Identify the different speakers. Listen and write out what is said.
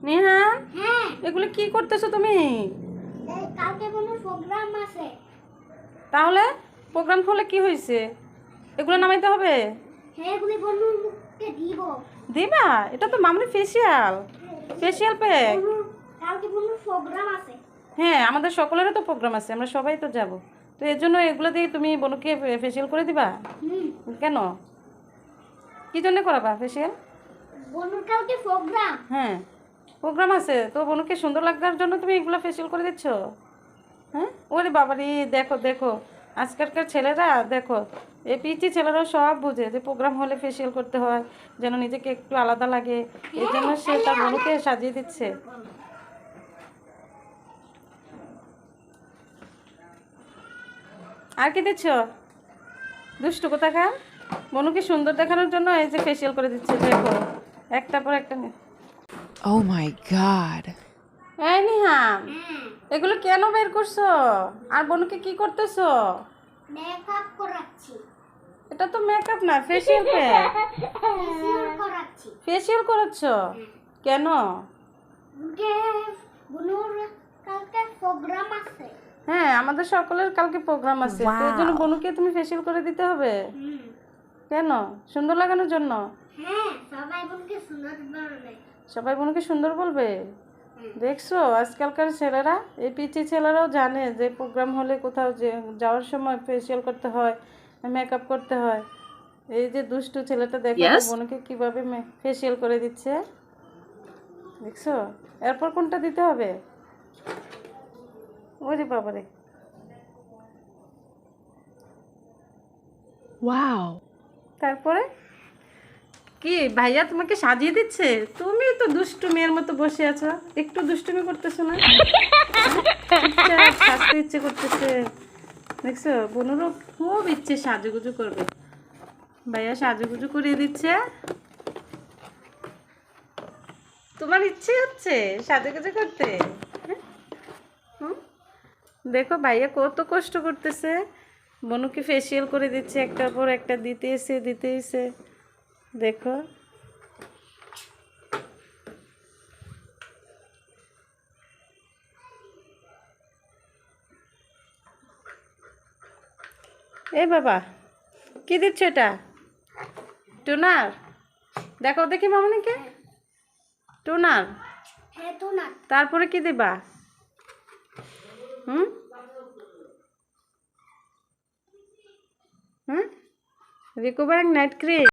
Speaker 1: নেহা,
Speaker 2: হ্যাঁ,
Speaker 1: এগুলো কি করতেছো তুমি?
Speaker 2: কালকে কোনো প্রোগ্রাম আছে।
Speaker 1: তাহলে প্রোগ্রাম হলে কি হয়েছে? এগুলো নামাইতে হবে?
Speaker 2: হ্যাঁ, এগুলি বনুর মুখে দিব।
Speaker 1: দিবা? এটা তো মামুনি ফেসিয়াল ফেসিয়াল প্যাক।
Speaker 2: কালকে বনুর প্রোগ্রাম আছে।
Speaker 1: হ্যাঁ, আমাদের সকলেরও তো প্রোগ্রাম আছে, আমরা সবাই তো যাব। তো এর জন্য এগুলো দিয়ে তুমি বনুকে ফেসিয়াল করে দিবা? কেন, কি জন্য করাবা ফেসিয়াল?
Speaker 2: বনুর কালকে প্রোগ্রাম।
Speaker 1: হ্যাঁ, প্রোগ্রাম আছে তো বনুকে সুন্দর লাগার জন্য তুমি এগুলো ফেসিয়াল করে দিচ্ছ? হ্যাঁ, ওরে বাবারি, দেখো দেখো, আজকালকার ছেলেরা দেখো, এই পিচি ছেলেরাও সব বুঝে যে প্রোগ্রাম হলে ফেসিয়াল করতে হয়, যেন নিজেকে একটু আলাদা লাগে। এই জন্য সে তার বোনকে সাজিয়ে দিচ্ছে। আর কি দিচ্ছ? দুষ্টু কোথাকার, বনুকে সুন্দর দেখানোর জন্য এই যে ফেসিয়াল করে দিচ্ছে, দেখো একটা পর একটা।
Speaker 3: Oh my god.
Speaker 1: এই নিহাম, এগুলো কেন বের করছো? আর বনুকে কি করতেছো?
Speaker 2: মেকআপ করাচ্ছি।
Speaker 1: এটা তো মেকআপ না, ফেসিয়াল প্যাক।
Speaker 2: ফেসিয়াল করাচ্ছি।
Speaker 1: ফেসিয়াল করাচ্ছ কেন?
Speaker 2: বনুর কালকে প্রোগ্রাম আছে।
Speaker 1: হ্যাঁ, আমাদের সকলের কালকে প্রোগ্রাম আছে, তো এর জন্য বনুকে তুমি ফেসিয়াল করে দিতে হবে। কেন? সুন্দর লাগানোর জন্য?
Speaker 2: হ্যাঁ, সবাই বনুকে সুন্দর বলবে।
Speaker 1: সবাই বনুকে সুন্দর বলবে। দেখছো আজকালকার ছেলেরা, এই পিচি ছেলেরাও জানে যে প্রোগ্রাম হলে কোথাও যাওয়ার সময় ফেসিয়াল করতে হয়, মেকআপ করতে হয়। এই যে দুষ্টু ছেলেটা দেখো বোনকে কিভাবে ফেসিয়াল করে দিচ্ছে, দেখছো? এরপর কোনটা দিতে হবে? ওরে বাবারে,
Speaker 3: Wow.
Speaker 1: তারপরে কি ভাইয়া তোমাকে সাজিয়ে দিচ্ছে? তুমি তো দুষ্টু মেয়ের মতো বসে আছো, একটু দুষ্টুমি করতেছো না? সাজতে ইচ্ছে করতেছে, দেখছো? বোনেরও খুব ইচ্ছে সাজুগুজু করবে, ভাইয়া সাজুগুজু করিয়ে দিচ্ছে। তোমার ইচ্ছে হচ্ছে সাজুগুজু করতে? হুম? দেখো ভাইয়া কত কষ্ট করতেছে, বনুকে ফেসিয়াল করে দিচ্ছে, একটার পর একটা দিতেইছে। দেখো, এই বাবা, কি দিচ্ছ এটা? টোনার? দেখো দেখি মামনিকে, টোনার।
Speaker 2: হ্যাঁ, তো না।
Speaker 1: তারপরে কি দিবা? হুম হুম, রিকভারিং নাইট ক্রিম।